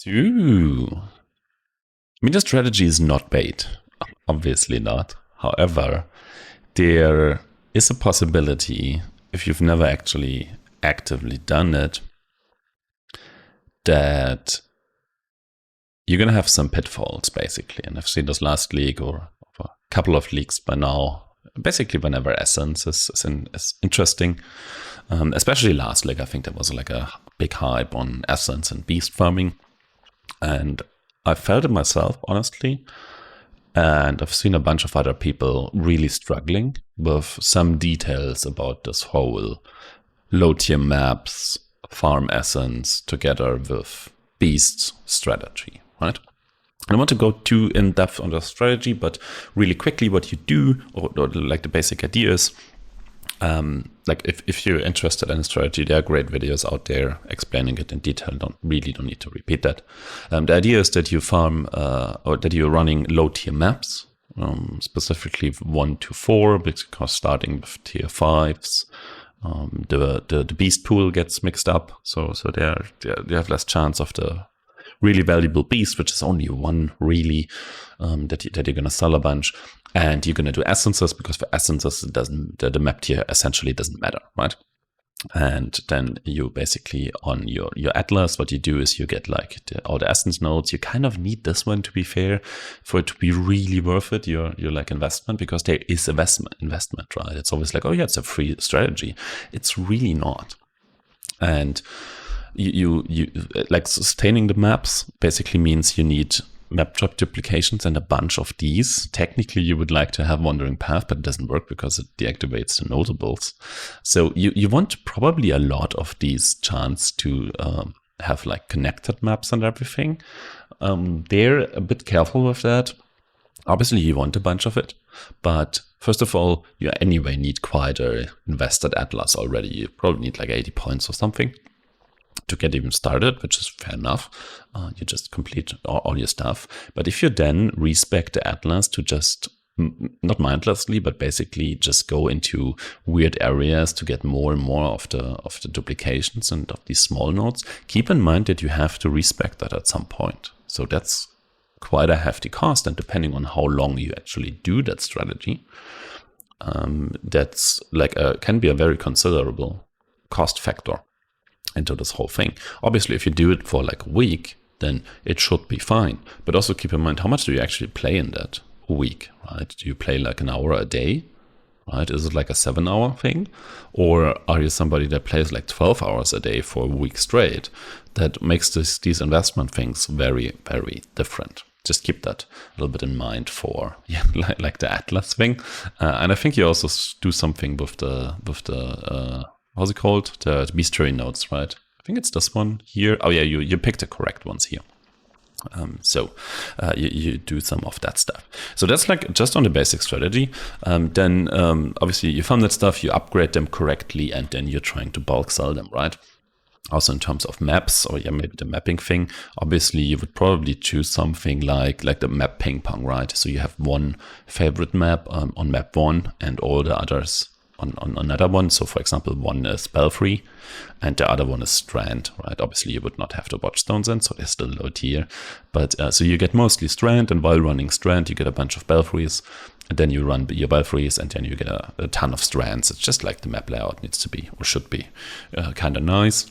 So, MetaStrategy is not bait. Obviously not. However, there is a possibility, if you've never actually actively done it, that you're going to have some pitfalls, basically. And I've seen this last league or a couple of leagues by now. Basically, whenever Essence is interesting, especially last league, I think there was like a big hype on Essence and beast farming. And I felt it myself, honestly. And I've seen a bunch of other people really struggling with some details about this whole low tier maps, farm essence together with beast strategy, right? I don't want to go too in depth on the strategy, but really quickly what you do, or like the basic idea is, like if you're interested in a strategy, there are great videos out there explaining it in detail. Don't need to repeat that. The idea is that you farm or that you're running low tier maps, specifically 1 to 4, because starting with tier 5s, the beast pool gets mixed up, so you have less chance of the really valuable beast, which is only one really, that you're going to sell a bunch. And you're going to do essences, because for essences, the map tier essentially doesn't matter, right? And then you basically, on your atlas, what you do is you get like all the essence nodes. You kind of need this one, to be fair, for it to be really worth it, your like investment, because there is investment, right? It's always like, oh yeah, it's a free strategy. It's really not. And you like sustaining the maps basically means you need map drop duplications and a bunch of these. Technically, you would like to have Wandering Path, but it doesn't work because it deactivates the notables. So you want probably a lot of these chants to have like connected maps and everything. They're a bit careful with that. Obviously, you want a bunch of it, but first of all, you anyway need quite a invested atlas already. You probably need like 80 points or something to get even started, which is fair enough. You just complete all your stuff. But if you then respec the atlas to just, not mindlessly, but basically just go into weird areas to get more and more of the duplications and of these small nodes, keep in mind that you have to respec that at some point. So that's quite a hefty cost. And depending on how long you actually do that strategy, that's like can be a very considerable cost factor into this whole thing. Obviously, if you do it for like a week, then it should be fine. But also keep in mind, how much do you actually play in that week, right? Do you play like an hour a day, right? Is it like a 7-hour thing? Or are you somebody that plays like 12 hours a day for a week straight? That makes these investment things very, very different. Just keep that a little bit in mind for like the Atlas thing. And I think you also do something with the how's it called? The bestiary nodes, right? I think it's this one here. Oh yeah, you picked the correct ones here. So you do some of that stuff. So that's like just on the basic strategy. Then obviously you farm that stuff, you upgrade them correctly, and then you're trying to bulk sell them, right? Also in terms of maps, or yeah, maybe the mapping thing, obviously you would probably choose something like the map ping pong, right? So you have one favorite map on map 1 and all the others on another one. So for example, one is Belfry and the other one is Strand, right? Obviously you would not have the watchstones in, so they're still low tier. But so you get mostly Strand, and while running Strand, you get a bunch of Belfries, and then you run your Belfries, and then you get a ton of Strands. It's just like the map layout needs to be, or should be, kind of nice.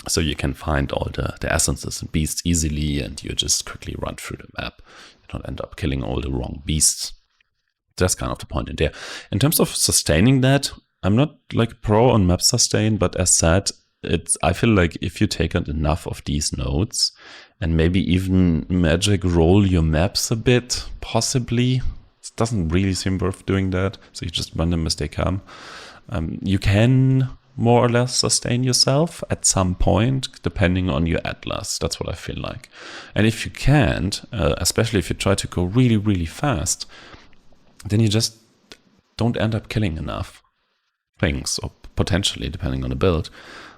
So you can find all the essences and beasts easily, and you just quickly run through the map. You don't end up killing all the wrong beasts. That's kind of the point in there. In terms of sustaining that, I'm not like pro on map sustain, but as said, I feel like if you take out enough of these nodes and maybe even magic roll your maps a bit, possibly, it doesn't really seem worth doing that. So you just run them as they come. You can more or less sustain yourself at some point, depending on your atlas. That's what I feel like. And if you can't, especially if you try to go really, really fast, then you just don't end up killing enough things, or potentially, depending on the build.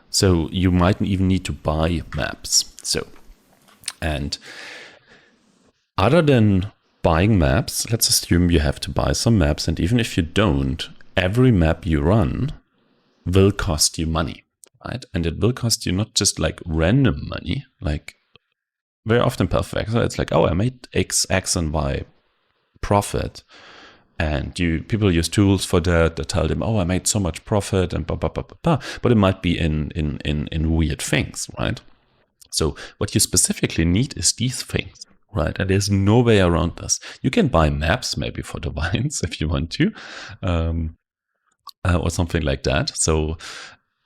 So you might even need to buy maps. So, and other than buying maps, let's assume you have to buy some maps, and even if you don't, every map you run will cost you money, right? And it will cost you not just like random money, like very often Path of Exile, it's like, oh, I made X, and Y profit. And people use tools for that tell them, oh, I made so much profit and blah, blah, blah, blah, blah. But it might be in weird things, right? So what you specifically need is these things, right? And there's no way around this. You can buy maps maybe for the vines if you want to, or something like that. So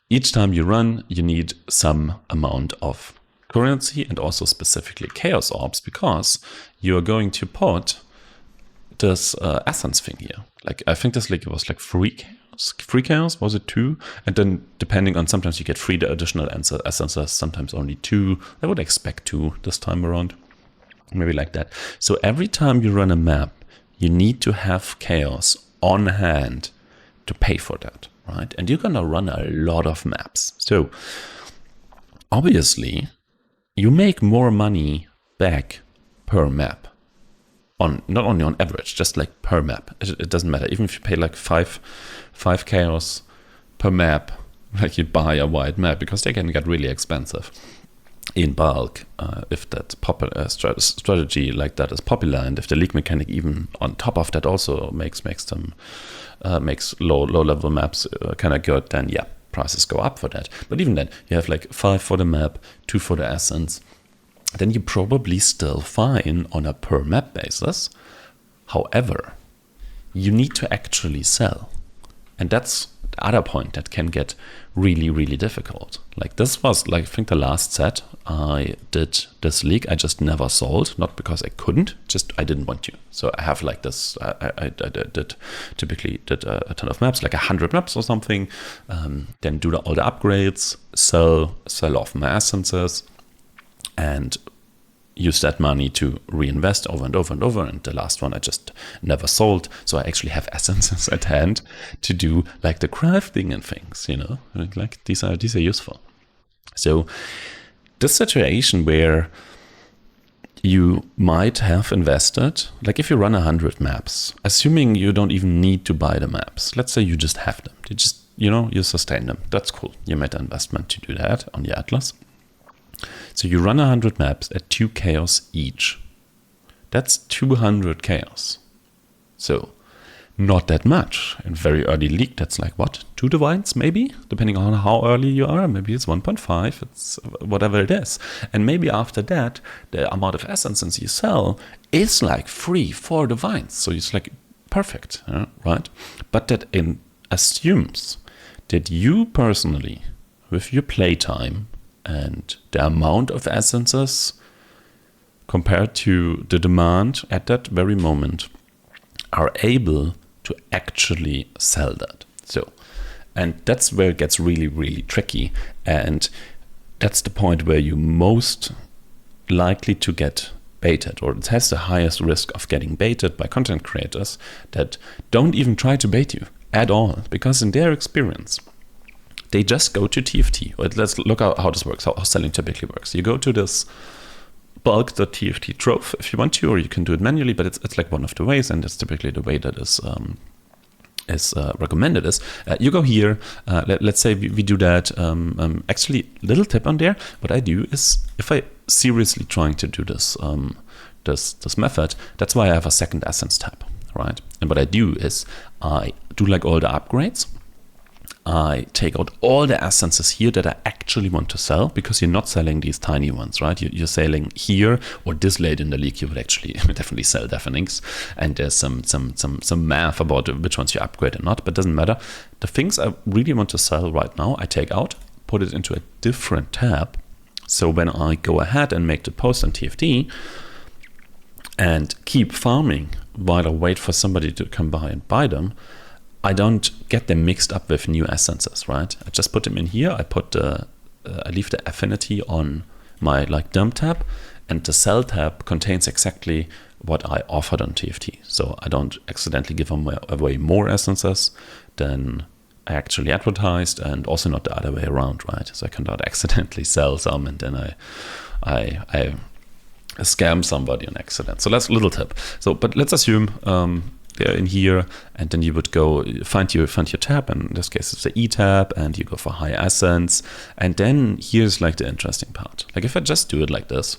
each time you run, you need some amount of currency and also specifically chaos orbs, because you are going to put this essence thing here. Like, I think this league was like 3 chaos, was it 2? And then depending on, sometimes you get 3 additional essences, sometimes only 2. I would expect 2 this time around, maybe like that. So every time you run a map, you need to have chaos on hand to pay for that, right? And you're gonna run a lot of maps. So obviously you make more money back per map. Not only on average, just like per map. It doesn't matter. Even if you pay like 5 chaos per map, like you buy a wide map, because they can get really expensive in bulk if that popular strategy like that is popular, and if the league mechanic even on top of that also makes low level maps kind of good, then yeah, prices go up for that. But even then, you have like 5 for the map, 2 for the essence. Then you're probably still fine on a per map basis. However, you need to actually sell. And that's the other point that can get really, really difficult. Like, this was like, I think the last set I did this league, I just never sold, not because I couldn't, just I didn't want to. So I have like this, I typically did a ton of maps, like 100 maps or something, then do all the upgrades, sell off my essences, and use that money to reinvest over and over and over. And the last one I just never sold. So I actually have essences at hand to do like the crafting and things, you know, like these are useful. So this situation where you might have invested, like if you run 100 maps, assuming you don't even need to buy the maps, let's say you just have them, you sustain them. That's cool. You made an investment to do that on your Atlas. So you run 100 maps at 2 chaos each. That's 200 chaos. So not that much. In very early league, that's like what? 2 divines maybe? Depending on how early you are. Maybe it's 1.5. It's whatever it is. And maybe after that, the amount of essences you sell is like 3-4 divines. So it's like perfect, right? But that assumes that you personally, with your playtime, and the amount of essences compared to the demand at that very moment are able to actually sell that. So, and that's where it gets really, really tricky. And that's the point where you most likely to get baited, or it has the highest risk of getting baited by content creators that don't even try to bait you at all, because in their experience, they just go to TFT. Let's look at how this works, how selling typically works. You go to this bulk.tft trove if you want to, or you can do it manually, but it's like one of the ways, and that's typically the way that is recommended is. You go here, let's say we do that. Actually, little tip on there, what I do is, if I seriously trying to do this, this method, that's why I have a second essence tab, right? And what I do is I do like all the upgrades. I take out all the essences here that I actually want to sell, because you're not selling these tiny ones, right? You're selling here, or this late in the league, you would actually definitely sell deafenings. And there's some math about which ones you upgrade and not, but it doesn't matter. The things I really want to sell right now, I take out, put it into a different tab. So when I go ahead and make the post on TFT and keep farming while I wait for somebody to come by and buy them, I don't get them mixed up with new essences, right? I just put them in here. I leave the affinity on my like dump tab, and the sell tab contains exactly what I offered on TFT. So I don't accidentally give away more essences than I actually advertised, and also not the other way around, right? So I cannot accidentally sell some and then I scam somebody on accident. So that's a little tip. So, but let's assume they're in here, and then you would go find your tab, and in this case it's the E tab, and you go for high essence. And then here's like the interesting part. Like if I just do it like this,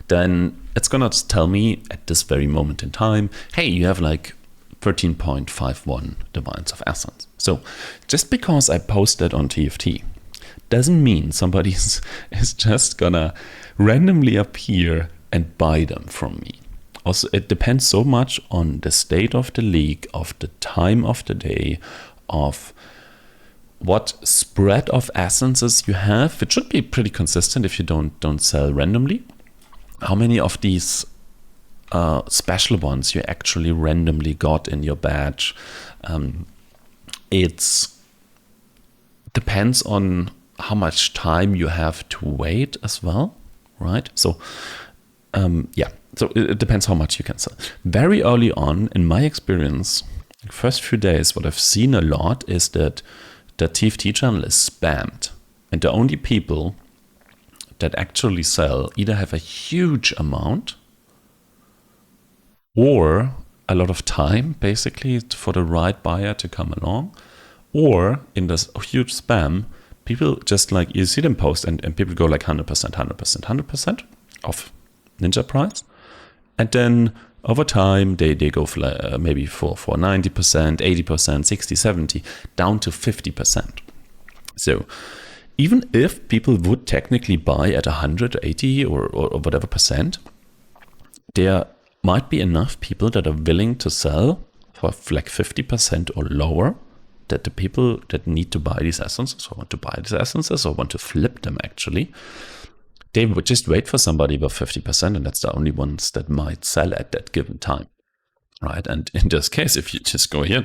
then it's gonna tell me at this very moment in time, hey, you have like 13.51 divines of essence. So just because I posted on TFT doesn't mean somebody is just gonna randomly appear and buy them from me. Also, it depends so much on the state of the league, of the time of the day, of what spread of essences you have. It should be pretty consistent if you don't sell randomly. How many of these special ones you actually randomly got in your batch? It depends on how much time you have to wait as well, right? So so it depends how much you can sell. Very early on, in my experience, the first few days, what I've seen a lot is that the TFT channel is spammed, and the only people that actually sell either have a huge amount or a lot of time, basically, for the right buyer to come along, or in this huge spam, people just like, you see them post and people go like 100%, 100%, 100% of Ninja price. And then over time, they go for maybe for 90%, 80%, 60, 70, down to 50%. So even if people would technically buy at 180 or whatever percent, there might be enough people that are willing to sell for like 50% or lower, that the people that need to buy these essences or want to buy these essences or want to flip them actually, they would just wait for somebody with 50%, and that's the only ones that might sell at that given time, right? And in this case, if you just go here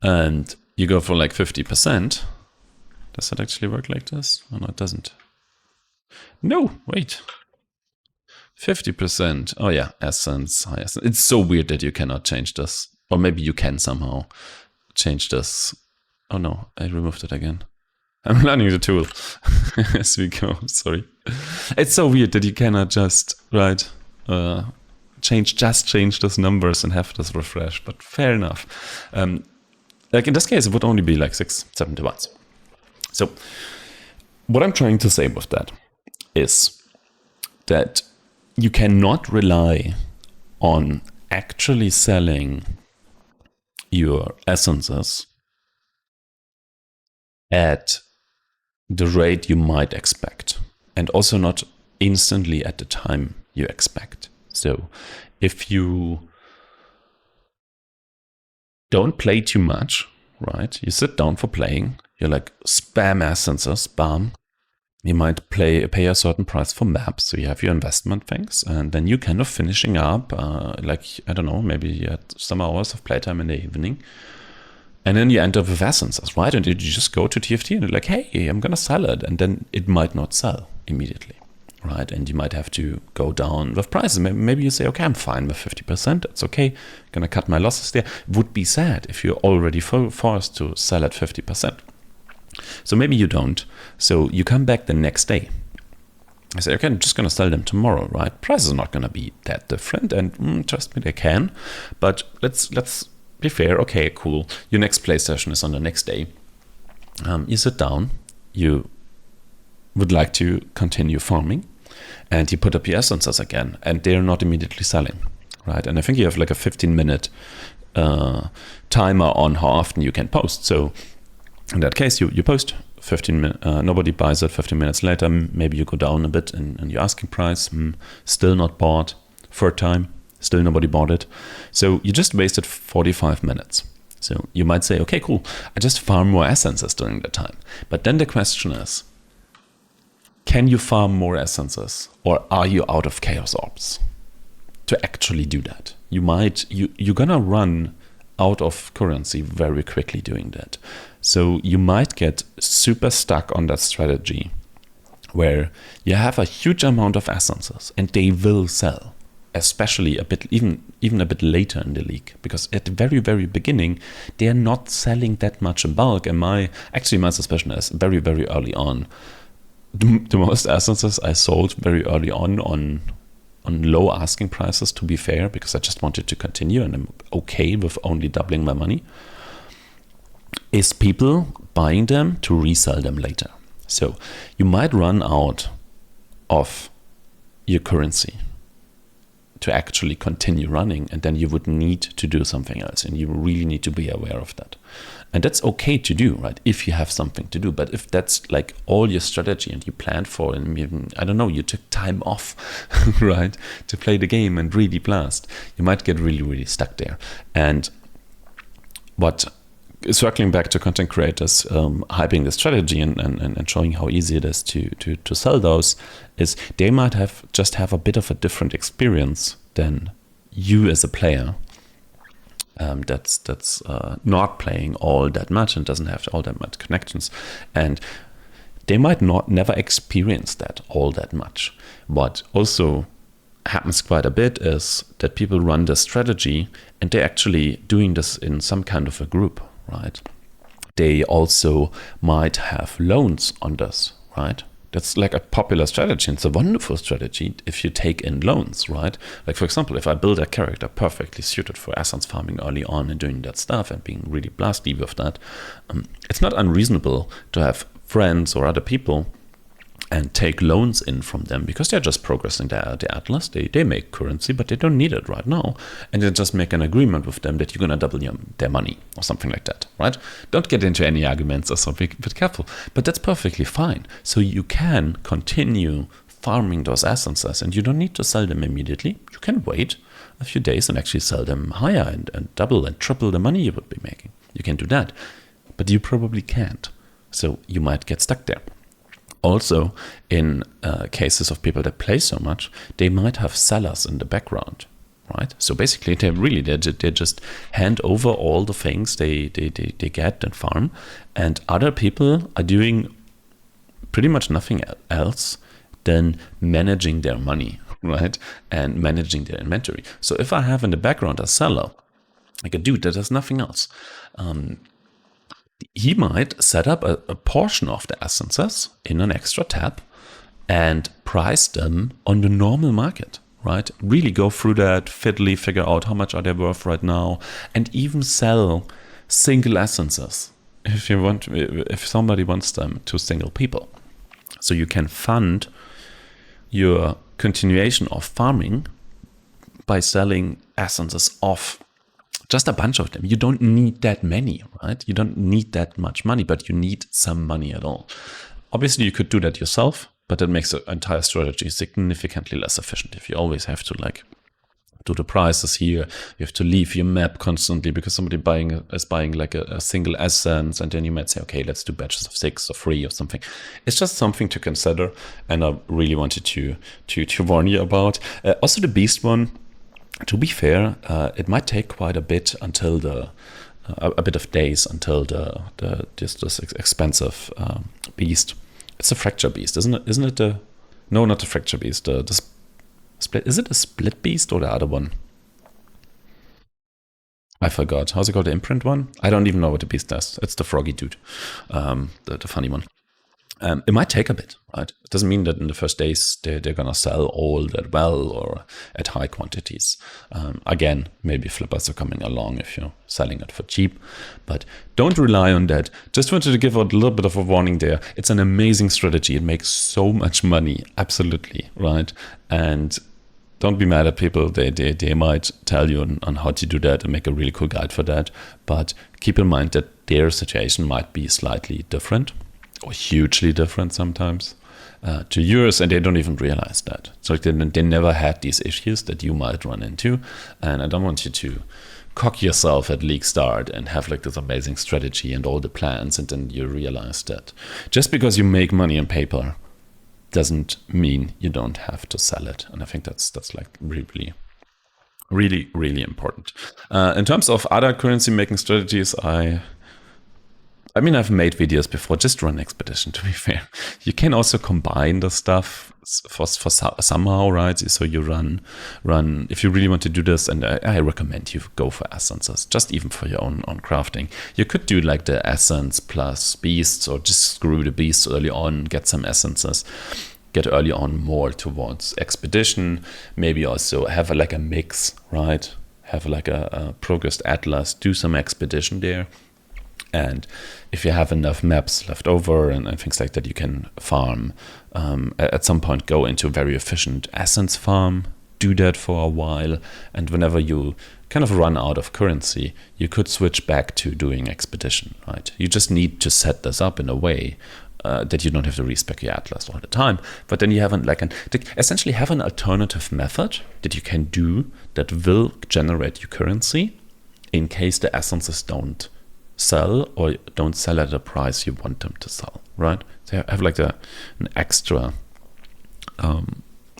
and you go for like 50%, does that actually work like this? Oh, no, it doesn't. No, wait. 50%. Oh yeah, essence, high essence. It's so weird that you cannot change this. Or maybe you can somehow change this. Oh no, I removed it again. I'm learning the tool as we go, sorry. It's so weird that you cannot just, change those numbers and have this refresh, but fair enough. Like in this case, it would only be like 6-7 divides. So what I'm trying to say with that is that you cannot rely on actually selling your essences at the rate you might expect, and also not instantly at the time you expect. So if you don't play too much, right? You sit down for playing, you're like spam essences, bam. You might pay a certain price for maps, so you have your investment things, and then you kind of finishing up, like, I don't know, maybe you had some hours of playtime in the evening, and then you end up with essences, right? And you just go to TFT and you're like, hey, I'm gonna sell it, and then it might not sell immediately, right? And you might have to go down with prices. Maybe you say, okay, I'm fine with 50%, it's okay, I'm gonna cut my losses there. Would be sad if you're already forced to sell at 50%. So maybe you don't. So you come back the next day. I say, okay, I'm just going to sell them tomorrow, right? Prices are not going to be that different, and trust me, they can. But let's be fair. Okay, cool. Your next play session is on the next day. You sit down. You would like to continue farming, and you put up your essences again, and they're not immediately selling, right? And I think you have like a 15-minute timer on how often you can post. So in that case, you post 15 minutes, nobody buys it. 15 minutes later, maybe you go down a bit in your asking price, still not bought. Third time, still nobody bought it. So you just wasted 45 minutes. So you might say, okay, cool, I just farm more essences during that time. But then the question is, can you farm more essences, or are you out of chaos orbs to actually do that? You're gonna run out of currency very quickly doing that. So you might get super stuck on that strategy where you have a huge amount of essences and they will sell, especially a bit, even a bit later in the league, because at the very, very beginning, they are not selling that much in bulk. And my suspicion is very, very early on, the most essences I sold very early on low asking prices, to be fair, because I just wanted to continue and I'm okay with only doubling my money, is people buying them to resell them later. So you might run out of your currency to actually continue running, and then you would need to do something else, and you really need to be aware of that. And that's okay to do, right, if you have something to do. But if that's like all your strategy and you planned for, and even, I don't know, you took time off, right, to play the game and really blast, you might get really, really stuck there. And what, circling back to content creators hyping the strategy and showing how easy it is to sell those, is they might just have a bit of a different experience than you as a player that's not playing all that much and doesn't have all that much connections, and they might never experience that all that much. What also happens quite a bit is that people run this strategy and they're actually doing this in some kind of a group, right? They also might have loans on this, right? That's like a popular strategy. It's a wonderful strategy if you take in loans, right? Like, for example, if I build a character perfectly suited for essence farming early on and doing that stuff and being really blasty with that, it's not unreasonable to have friends or other people and take loans in from them, because they're just progressing their atlas. They make currency, but they don't need it right now. And you just make an agreement with them that you're going to double their money or something like that, right? Don't get into any arguments or something, but careful. But that's perfectly fine. So you can continue farming those essences, and you don't need to sell them immediately. You can wait a few days and actually sell them higher and double and triple the money you would be making. You can do that, but you probably can't. So you might get stuck there. Also, in cases of people that play so much, they might have sellers in the background, right? So basically, they just hand over all the things they get and farm, and other people are doing pretty much nothing else than managing their money, right? And managing their inventory. So if I have in the background a seller, like a dude that does nothing else, he might set up a portion of the essences in an extra tab and price them on the normal market, right? Really go through that, fiddly, figure out how much are they worth right now, and even sell single essences if somebody wants them to single people. So you can fund your continuation of farming by selling essences off. Just a bunch of them. You don't need that many, right? You don't need that much money, but you need some money at all. Obviously, you could do that yourself, but that makes the entire strategy significantly less efficient. If you always have to like do the prices here, you have to leave your map constantly because somebody is buying like a single essence, and then you might say, okay, let's do batches of 6 or 3 or something. It's just something to consider, and I really wanted to warn you about. Also, the beast one. To be fair, it might take quite a bit until a bit of days until this expensive beast. It's a fracture beast, isn't it? Isn't it no, not the fracture beast. The split. Is it a split beast or the other one? I forgot. How's it called? The imprint one? I don't even know what the beast does. It's the froggy dude, the funny one. It might take a bit, right? It doesn't mean that in the first days they're going to sell all that well or at high quantities. Again, maybe flippers are coming along if you're selling it for cheap, but don't rely on that. Just wanted to give out a little bit of a warning there. It's an amazing strategy. It makes so much money, absolutely, right? And don't be mad at people. They might tell you on how to do that and make a really cool guide for that. But keep in mind that their situation might be slightly different, or hugely different sometimes to yours, and they don't even realize that. So they never had these issues that you might run into, and I don't want you to cock yourself at league start and have like this amazing strategy and all the plans, and then you realize that just because you make money on paper doesn't mean you don't have to sell it. And I think that's like really, really, really important. In terms of other currency making strategies, I mean, I've made videos before. Just run Expedition, to be fair. You can also combine the stuff for somehow, right? So you run. If you really want to do this, and I recommend you go for essences, just even for your own crafting. You could do like the essence plus beasts, or just screw the beasts early on, get some essences, get early on more towards Expedition. Maybe also have like a mix, right? Have like a progressed atlas, do some Expedition there. And if you have enough maps left over and things like that, you can farm. At some point, go into a very efficient essence farm, do that for a while, and whenever you kind of run out of currency, you could switch back to doing expedition, right? You just need to set this up in a way that you don't have to respec your atlas all the time, but then you have essentially have an alternative method that you can do that will generate you currency in case the essences don't sell or don't sell at the price you want them to sell, right? So you have like an extra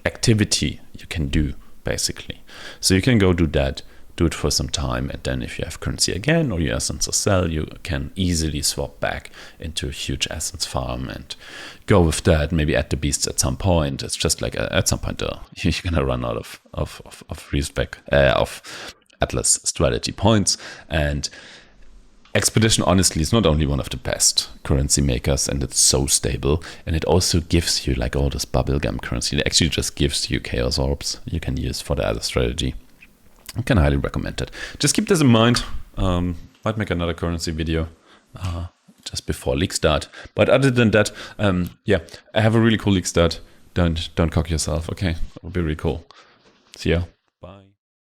activity you can do, basically. So you can go do that, do it for some time, and then if you have currency again or your essences sell, you can easily swap back into a huge essence farm and go with that. Maybe add the beasts at some point. It's just like at some point you're gonna run out of respec of atlas strategy points. And expedition, honestly, is not only one of the best currency makers, and it's so stable, and it also gives you like all this bubblegum currency. It actually just gives you chaos orbs you can use for the other strategy. I can highly recommend it. Just keep this in mind. Might make another currency video just before league start. But other than that, yeah, I have a really cool league start. Don't cock yourself, okay? That would be really cool. See ya.